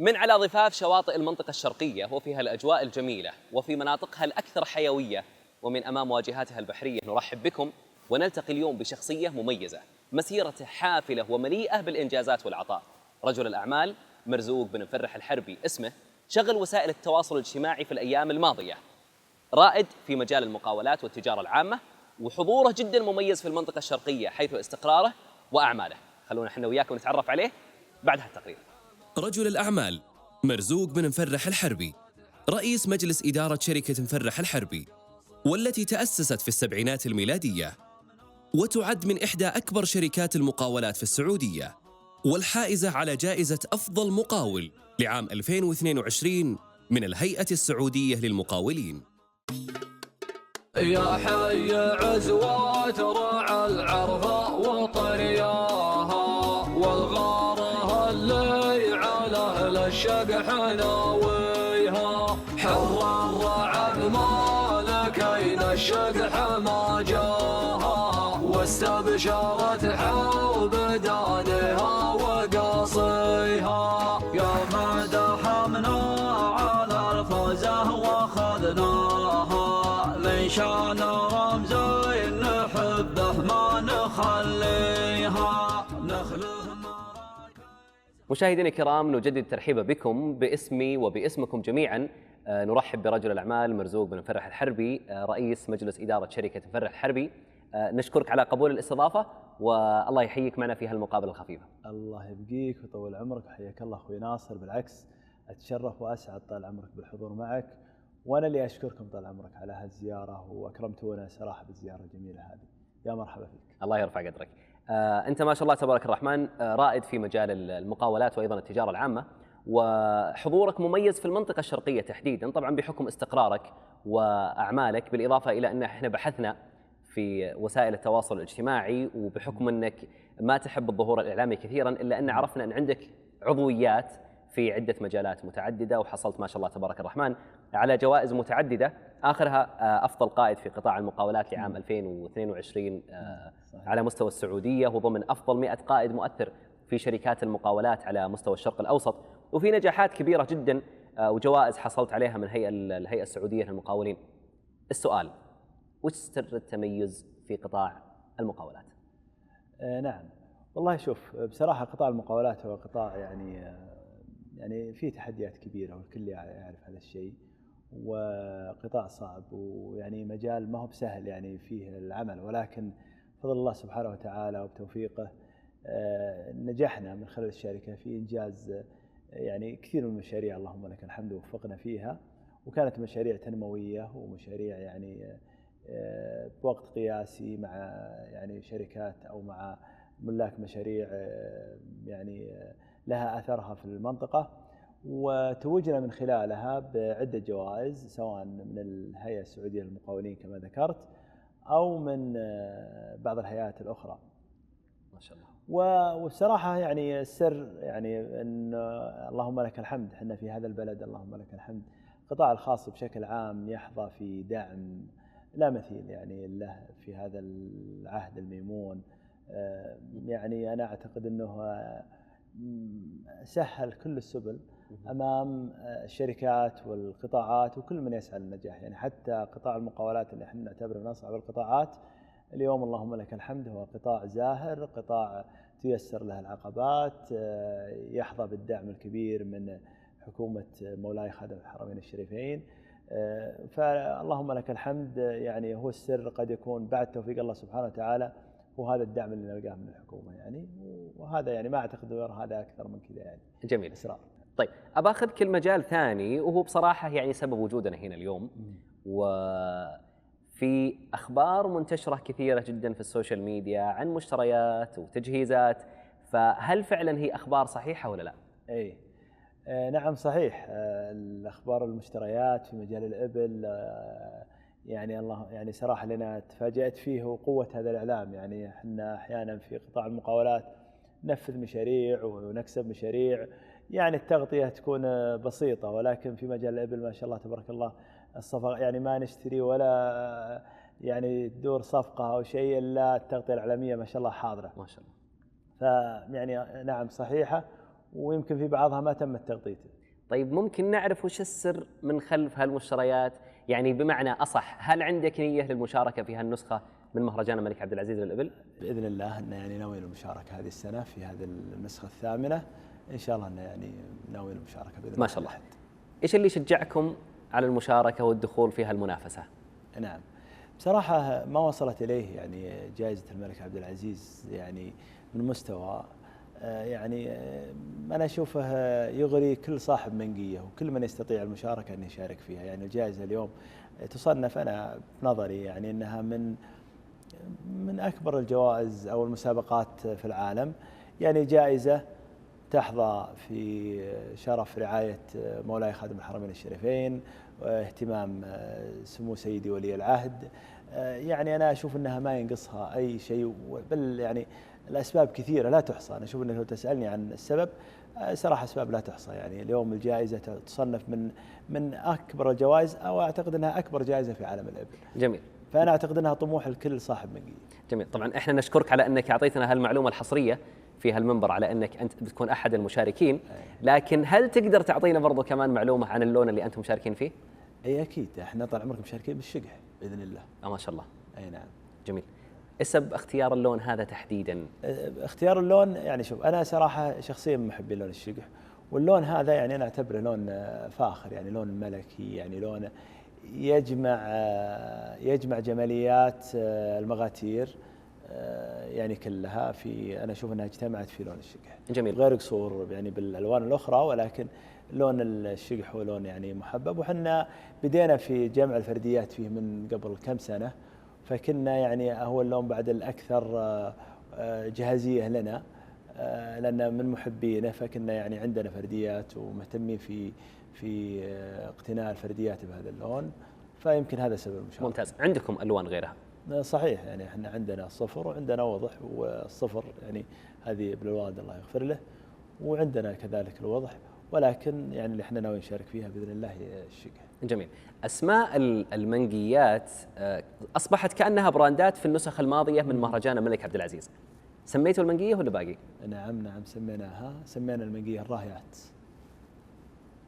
من على ضفاف شواطئ المنطقة الشرقية وفيها الأجواء الجميلة وفي مناطقها الأكثر حيوية ومن أمام واجهاتها البحرية، نرحب بكم ونلتقي اليوم بشخصية مميزة، مسيرته حافلة ومليئة بالإنجازات والعطاء. رجل الأعمال مرزوق بن مفرح الحربي اسمه شغل وسائل التواصل الاجتماعي في الأيام الماضية، رائد في مجال المقاولات والتجارة العامة، وحضوره جدا مميز في المنطقة الشرقية حيث استقراره وأعماله. خلونا احنا وياكم نتعرف عليه بعد هالتقرير. رجل الأعمال مرزوق بن مفرح الحربي رئيس مجلس إدارة شركة مفرح الحربي، والتي تأسست في السبعينات الميلادية، وتعد من إحدى أكبر شركات المقاولات في السعودية، والحائزة على جائزة أفضل مقاول لعام 2022 من الهيئة السعودية للمقاولين. يا حي عزوات رعى العرضاء وطرياها والغاره اللي على أهل الشقح ناويها، حر الرعى بمالكين الشقح ما جاها، واستبشرت حرب دانها وقاصيها، يا مدحمنا على الفوزه واخذناها، من شان رمزي نحبه ما نخليها نخله. مشاهدينا الكرام، نجدد ترحيبا بكم باسمي وباسمكم جميعا. نرحب برجل الأعمال مرزوق بن مفرح الحربي، رئيس مجلس إدارة شركة مفرح الحربي. نشكرك على قبول الاستضافة والله يحييك معنا في هالمقابلة الخفيفة. الله يبقيك ويطول عمرك، حياك الله أخوي ناصر. بالعكس أتشرف وأسعد طال عمرك بالحضور معك، وأنا اللي أشكركم طال عمرك على هالزيارة، وأكرمتونا صراحة بالزيارة الجميلة هذه. يا مرحبا فيك. الله يرفع قدرك. أنت ما شاء الله تبارك الرحمن رائد في مجال المقاولات وأيضا التجارة العامة، وحضورك مميز في المنطقة الشرقية تحديدا، طبعا بحكم استقرارك وأعمالك، بالإضافة إلى أن احنا بحثنا في وسائل التواصل الاجتماعي، وبحكم أنك ما تحب الظهور الإعلامي كثيرا، إلا أن عرفنا أن عندك عضويات في عدة مجالات متعددة، وحصلت ما شاء الله تبارك الرحمن على جوائز متعددة، آخرها أفضل قائد في قطاع المقاولات لعام 2022 على مستوى السعودية، وضمن أفضل 100 قائد مؤثر في شركات المقاولات على مستوى الشرق الأوسط، وفي نجاحات كبيرة جدا وجوائز حصلت عليها من الهيئة السعودية للمقاولين. السؤال: وش سر التميز في قطاع المقاولات؟ نعم والله شوف، بصراحة قطاع المقاولات هو قطاع يعني فيه تحديات كبيرة، والكل يعرف هذا الشيء، وقطاع صعب، ويعني مجال ما هو بسهل يعني فيه العمل، ولكن بفضل الله سبحانه وتعالى وبتوفيقه نجحنا من خلال الشركة في إنجاز يعني كثير من المشاريع، اللهم لك الحمد، ووفقنا فيها، وكانت مشاريع تنموية ومشاريع يعني بوقت قياسي مع يعني شركات أو مع ملاك مشاريع يعني لها أثرها في المنطقة، وتوجنا من خلالها بعدة جوائز، سواء من الهيئة السعودية للمقاولين كما ذكرت، أو من بعض الهيئات الأخرى ما شاء الله. والصراحة يعني السر يعني أن اللهم لك الحمد، احنا في هذا البلد اللهم لك الحمد القطاع الخاص بشكل عام يحظى في دعم لا مثيل يعني له في هذا العهد الميمون. يعني أنا أعتقد أنه سهل كل السبل أمام الشركات والقطاعات وكل من يسعى للنجاح، يعني حتى قطاع المقاولات اللي احنا نعتبره من أصعب القطاعات اليوم اللهم لك الحمد هو قطاع زاهر، قطاع تيسر له العقبات، يحظى بالدعم الكبير من حكومة مولاي خادم الحرمين الشريفين. فاللهم لك الحمد، يعني هو السر قد يكون بعد توفيق الله سبحانه وتعالى هو هذا الدعم اللي نلقاه من الحكومة يعني، وهذا يعني ما أعتقد غير هذا أكثر من كذا يعني. جميل. إسرار. طيب أبى أخذ كل مجال ثاني، وهو بصراحة يعني سبب وجودنا هنا اليوم، وفي أخبار منتشرة كثيرة جدا في السوشيال ميديا عن مشتريات وتجهيزات، فهل فعلا هي أخبار صحيحة ولا لا؟ أي نعم صحيح. الأخبار المشتريات في مجال الإبل يعني الله يعني صراحة لنا تفاجأت فيه وقوة هذا الإعلام. يعني احنا أحيانا في قطاع المقاولات ننفذ مشاريع ونكسب مشاريع، يعني التغطية تكون بسيطة، ولكن في مجال الإبل ما شاء الله تبارك الله الصفقة يعني ما نشتري ولا يعني تدور صفقة أو شيء إلا التغطية الإعلامية ما شاء الله حاضرة. ما شاء الله. فيعني نعم صحيحة، ويمكن في بعضها ما تم التغطية. طيب ممكن نعرف وش السر من خلف هالمشتريات؟ يعني بمعنى أصح، هل عندك نية للمشاركة في هالنسخة من مهرجان الملك عبد العزيز للإبل؟ بإذن الله أن يعني ناوي المشاركة هذه السنة في هذه النسخة الثامنة، إن شاء الله أن يعني ناوي المشاركة بإذن الله. ما شاء الله. إيش اللي شجعكم على المشاركة والدخول في هالمنافسة؟ نعم، بصراحة ما وصلت إليه يعني جائزة الملك عبد العزيز يعني من مستوى يعني أنا أشوفه يغري كل صاحب منقية وكل من يستطيع المشاركة أن يشارك فيها. يعني الجائزة اليوم تصنف أنا بنظري يعني أنها من أكبر الجوائز أو المسابقات في العالم. يعني جائزة تحظى في شرف رعاية مولاي خادم الحرمين الشريفين واهتمام سمو سيدي ولي العهد. يعني أنا أشوف أنها ما ينقصها أي شيء، بل يعني الأسباب كثيرة لا تحصى. أنا أشوف أنك لو تسألني عن السبب صراحة أسباب لا تحصى. يعني اليوم الجائزة تصنف من أكبر الجوائز، أو أعتقد أنها أكبر جائزة في عالم الإبل. جميل. فأنا أعتقد أنها طموح الكل صاحب منقي. جميل. طبعا إحنا نشكرك على أنك أعطيتنا هالمعلومة الحصرية في هالمنبر على أنك أنت بتكون أحد المشاركين، لكن هل تقدر تعطينا برضو كمان معلومة عن اللون اللي أنتم مشاركين فيه؟ أي أكيد، إحنا طال عمرك مشاركين بالشقح بإذن الله. ما شاء الله. أي نعم. جميل. اسب اختيار اللون هذا تحديدا؟ اختيار اللون يعني شوف، أنا صراحة شخصيا من محبي لون الشقح، واللون هذا يعني أنا أعتبره لون فاخر، يعني لون ملكي، يعني لون يجمع جماليات المغاتير يعني كلها في، أنا أشوف أنها اجتمعت في لون الشقح. جميل. غير قصور يعني بالألوان الأخرى، ولكن لون الشقح هو لون يعني محبب. وحنا بدينا في جمع الفرديات فيه من قبل كم سنة، فكنا يعني هو اللون بعد الأكثر جاهزية لنا، لأن من محبينه، فكنا يعني عندنا فرديات ومهتمين في اقتناء الفرديات بهذا اللون، فيمكن هذا سبب المشاركة. ممتاز. عندكم ألوان غيرها؟ صحيح، يعني احنا عندنا الصفر وعندنا وضح، والصفر يعني هذه ابن الوالد الله يغفر له، وعندنا كذلك الوضح، ولكن يعني اللي احنا ناويين نشارك فيها باذن الله هي الشقح. جميل. اسماء المنقيات اصبحت كانها براندات في النسخ الماضيه من مهرجان الملك عبد العزيز. سميتوا المنقيه ولا باقي؟ نعم سمينا المنقيه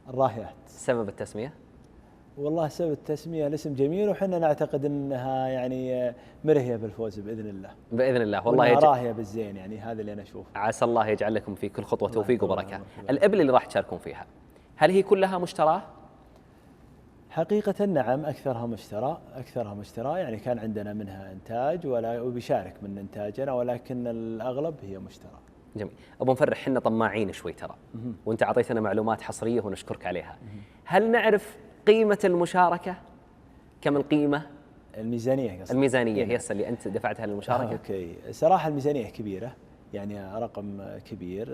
الراهيات. سبب التسميه؟ والله سبب التسمية الاسم جميل، وحنا نعتقد انها يعني مرهية بالفوز باذن الله. باذن الله. والله راهية بالزين، يعني هذا اللي انا اشوفه. عسى الله يجعل لكم في كل خطوة توفيق وبركة. الابل اللي راح تشاركون فيها هل هي كلها مشتراه؟ حقيقة نعم، أكثرها مشترى، يعني كان عندنا منها إنتاج وبيشارك من إنتاجنا، ولكن الأغلب هي مشترى. جميل. أبو مفرح، حنا طماعين شوي ترى، وأنت أعطيتنا معلومات حصرية ونشكرك عليها. هل نعرف قيمة المشاركة؟ كم القيمة؟ الميزانية قصدك؟ الميزانية هي اللي أنت دفعتها للمشاركة. أوكي. صراحة الميزانية كبيرة، يعني رقم كبير.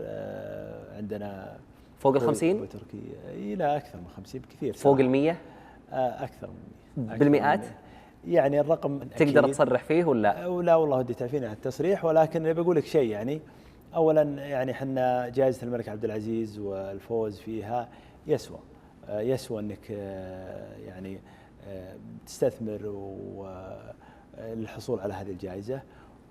عندنا فوق ال50 بتركيا، لا أكثر من 50 بكثير. فوق ال100؟ أكثر من 100. بالمئات؟ يعني الرقم تقدر تصرح فيه ولا؟ لا والله ودي تعفيني عن التصريح، ولكن بقول لك شيء. يعني أولا يعني حنا جائزة الملك عبد العزيز والفوز فيها يسوى أنك يعني تستثمر للحصول على هذه الجائزة.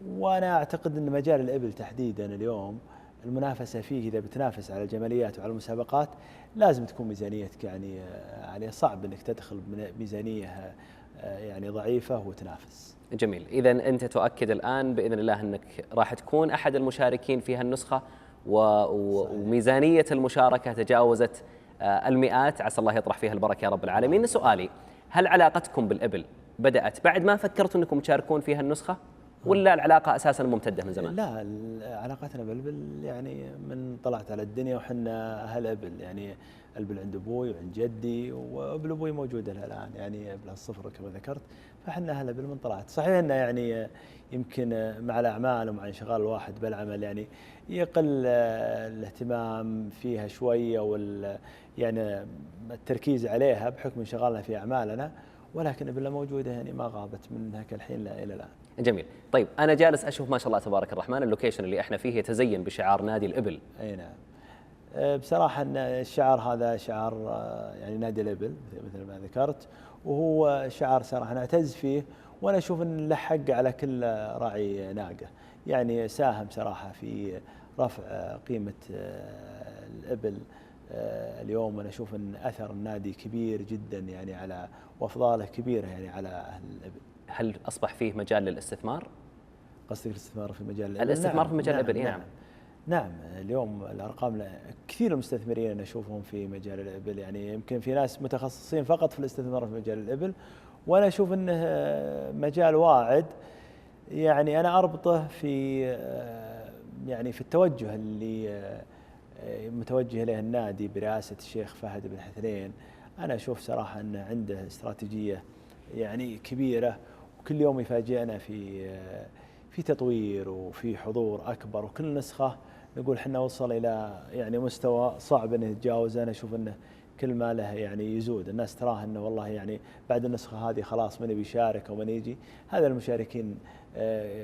وأنا أعتقد أن مجال الإبل تحديدا اليوم المنافسة فيه، إذا بتنافس على الجماليات وعلى المسابقات لازم تكون ميزانيتك يعني عليه. صعب أنك تدخل بميزانية يعني ضعيفة وتنافس. جميل. إذا أنت تؤكد الآن بإذن الله أنك راح تكون أحد المشاركين في هالنسخة، وميزانية المشاركة تجاوزت المئات، عسى الله يطرح فيها البركة يا رب العالمين. سؤالي، هل علاقتكم بالإبل بدأت بعد ما فكرتوا أنكم تشاركون في هالنسخة، ولا العلاقة أساساً ممتدة من زمان؟ لا، علاقتنا بالإبل يعني من طلعت على الدنيا وحنا أهل إبل. يعني الإبل عند أبوي وعند جدي، وإبل أبوي موجودة الآن، يعني إبل الصفر كما ذكرت. فحنا أهل إبل من طلعت. صحيح أنه يعني يمكن مع الأعمال ومع انشغال الواحد بالعمل يعني يقل الاهتمام فيها شوية، يعني التركيز عليها بحكم انشغالنا في أعمالنا، ولكن إبل موجودة يعني ما غابت منها كالحين لا إلى الآن. جميل. طيب أنا جالس أشوف ما شاء الله تبارك الرحمن اللوكيشن اللي إحنا فيه يتزين بشعار نادي الإبل. أي نعم. بصراحة أن الشعار هذا شعار يعني نادي الإبل مثل ما ذكرت، وهو شعار صراحة نعتز فيه، وأنا أشوف أن له حق على كل راعي ناقة. يعني ساهم صراحة في رفع قيمة الإبل اليوم، أنا أشوف أن أثر النادي كبير جدا يعني على وأفضاله كبيرة يعني على أهل الإبل. هل أصبح فيه مجال للاستثمار؟ قصدك الاستثمار في مجال الإبل؟ الاستثمار في مجال الإبل، نعم. نعم اليوم الأرقام كثير المستثمرين أنا أشوفهم في مجال الإبل، يعني يمكن في ناس متخصصين فقط في الاستثمار في مجال الإبل، وأنا أشوف أنه مجال واعد. يعني أنا أربطه في يعني في التوجه اللي متوجه إليه النادي برئاسة الشيخ فهد بن حثلين. أنا أشوف صراحة أن عنده استراتيجية يعني كبيرة، وكل يوم يفاجئنا في تطوير وفي حضور أكبر، وكل نسخة نقول حنا وصل إلى يعني مستوى صعب أنه يتجاوزه. أنا أشوف أنه كل ما له يعني يزود، الناس تراه أنه والله يعني بعد النسخة هذه خلاص من بيشارك ومن يجي. هذا المشاركين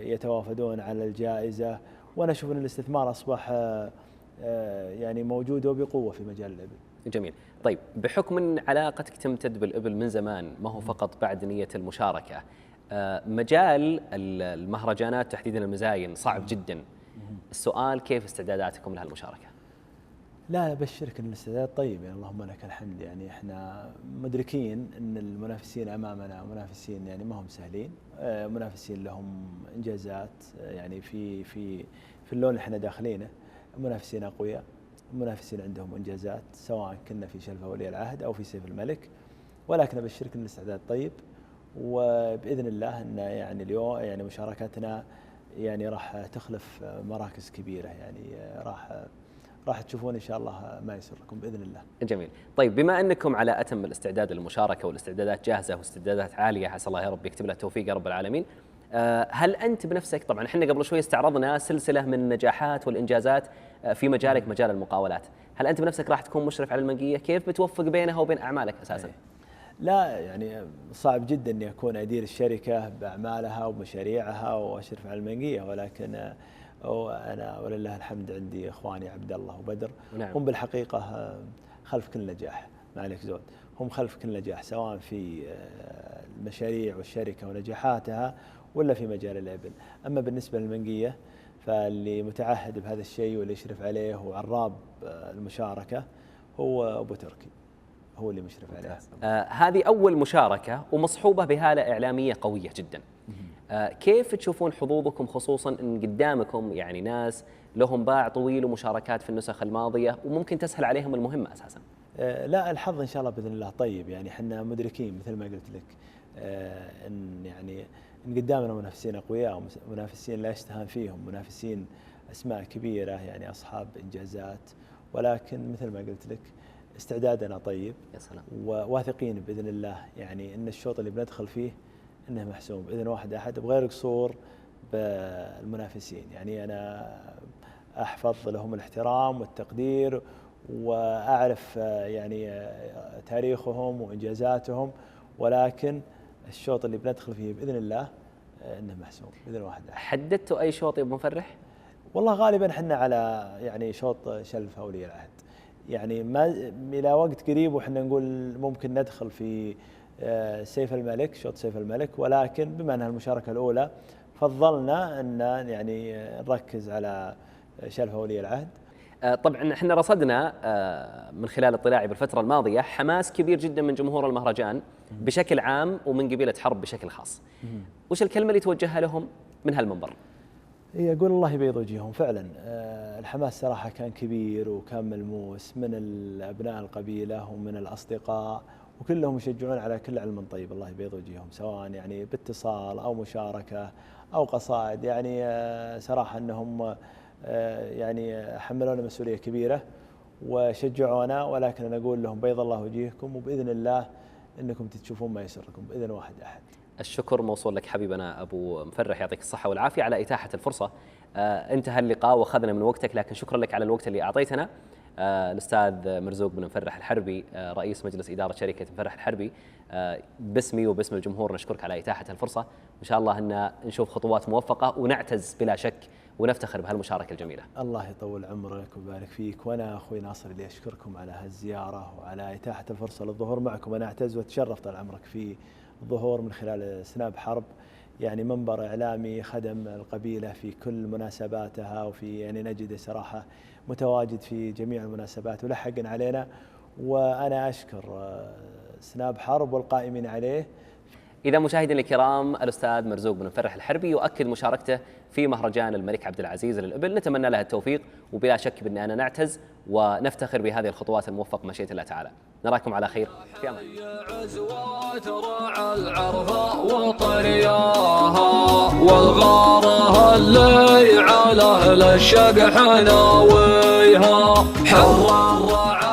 يتوافدون على الجائزة، وأنا أشوف أن الاستثمار أصبح يعني موجود وبقوة في مجال الإبل. جميل. طيب بحكم أن علاقتك تمتد بالإبل من زمان، ما هو فقط بعد نية المشاركة، مجال المهرجانات تحديدا المزاين صعب جدا. السؤال كيف استعداداتكم لها المشاركة؟ لا أبشرك أن الاستعداد طيب، يعني اللهم لك الحمد. يعني إحنا مدركين أن المنافسين أمامنا منافسين يعني ما هم سهلين، منافسين لهم إنجازات يعني في اللون اللي إحنا داخلينه، منافسين أقوياء، منافسين عندهم إنجازات سواء كنا في شلفة ولي العهد أو في سيف الملك. ولكن أبشرك أن الاستعداد طيب، وبإذن الله أن يعني اليوم يعني مشاركتنا يعني راح تخلف مراكز كبيرة، يعني راح تشوفون إن شاء الله ما يسركم بإذن الله. جميل. طيب بما أنكم على أتم الاستعداد للمشاركة والاستعدادات جاهزة واستعدادات عالية، عسى الله يا رب يكتب لها التوفيق يا رب العالمين، هل أنت بنفسك، طبعا احنا قبل شوي استعرضنا سلسلة من النجاحات والإنجازات في مجالك مجال المقاولات، هل أنت بنفسك راح تكون مشرف على المنقية؟ كيف بتوفق بينها وبين أعمالك أساسا؟ لا يعني صعب جدا أني أكون أدير الشركة بأعمالها ومشاريعها وأشرف على المنقية، ولكن أنا ولله الحمد عندي إخواني عبد الله وبدر. نعم. هم بالحقيقة خلف كل نجاح، ما عليك زود، هم خلف كل نجاح سواء في المشاريع والشركة ونجاحاتها ولا في مجال الإبل. أما بالنسبة للمنقية فاللي متعهد بهذا الشيء واللي يشرف عليه وعراب المشاركة هو أبو تركي، هو اللي مشرف عليه. هذه أول مشاركة ومصحوبة بهالة إعلامية قوية جدا. كيف تشوفون حظوظكم، خصوصا أن قدامكم يعني ناس لهم باع طويل ومشاركات في النسخ الماضية وممكن تسهل عليهم المهمة أساسا؟ لا الحظ إن شاء الله بإذن الله طيب، يعني احنا مدركين مثل ما قلت لك أن يعني إن قدامنا منافسين أقوياء، منافسين لا يستهان فيهم، منافسين أسماء كبيرة يعني أصحاب إنجازات، ولكن مثل ما قلت لك استعدادنا طيب. يا سلام. وواثقين بإذن الله يعني أن الشوط اللي بندخل فيه أنه محسوم بإذن واحد أحد بغير قصور بالمنافسين. يعني أنا أحفظ لهم الاحترام والتقدير وأعرف يعني تاريخهم وإنجازاتهم، ولكن الشوط اللي بندخل فيه بإذن الله أنه محسوم بإذن واحد أحد. حددتوا أي شوط يا أبو مفرح؟ والله غالبا حنا على يعني شوط شلف أولي العهد، يعني ما إلى وقت قريب وحنا نقول ممكن ندخل في سيف الملك، شوط سيف الملك، ولكن بما أنها المشاركة الأولى فضلنا أن يعني نركز على شلف ولي العهد. طبعا احنا رصدنا من خلال اطلاعي بالفترة الماضية حماس كبير جدا من جمهور المهرجان بشكل عام ومن قبيلة حرب بشكل خاص. وش الكلمة اللي توجهها لهم من هالمنبر؟ يقول الله يبيض وجههم فعلا. الحماس صراحة كان كبير وكان ملموس من أبناء القبيلة ومن الأصدقاء، وكلهم يشجعون على كل علم طيب، الله يبيض وجههم، سواء يعني باتصال أو مشاركة أو قصائد. يعني صراحة أنهم يعني حملونا مسؤولية كبيرة وشجعونا، ولكن أنا أقول لهم بيض الله وجهكم، وبإذن الله أنكم تشوفون ما يسركم بإذن واحد أحد. الشكر موصول لك حبيبنا أبو مفرح، يعطيك الصحة والعافية على إتاحة الفرصة. انتهى اللقاء وأخذنا من وقتك، لكن شكرا لك على الوقت اللي أعطيتنا. الأستاذ مرزوق بن مفرح الحربي رئيس مجلس إدارة شركة مفرح الحربي، باسمي وباسم الجمهور نشكرك على إتاحة الفرصة، وإن شاء الله أن نشوف خطوات موفقة ونعتز بلا شك ونفتخر بهالمشاركة الجميلة. الله يطول عمرك ويبارك فيك، وأنا أخوي ناصر اللي أشكركم على هالزيارة وعلى إتاحة الفرصة للظهور معكم. أنا أعتز وأتشرف طال عمرك في الظهور من خلال سناب حرب، يعني منبر إعلامي خدم القبيلة في كل مناسباتها، وفي يعني نجد صراحة متواجد في جميع المناسبات ولحق علينا. وأنا أشكر سناب حرب والقائمين عليه. إذا مشاهدينا الكرام، الأستاذ مرزوق بن مفرح الحربي يؤكد مشاركته في مهرجان الملك عبد العزيز للإبل، نتمنى له التوفيق، وبلا شك بأننا نعتز ونفتخر بهذه الخطوات الموفقة مشيئة الله تعالى. نراكم على خير، في أمان. والغارة اللي على أهل الشقح ناويها حر الرعى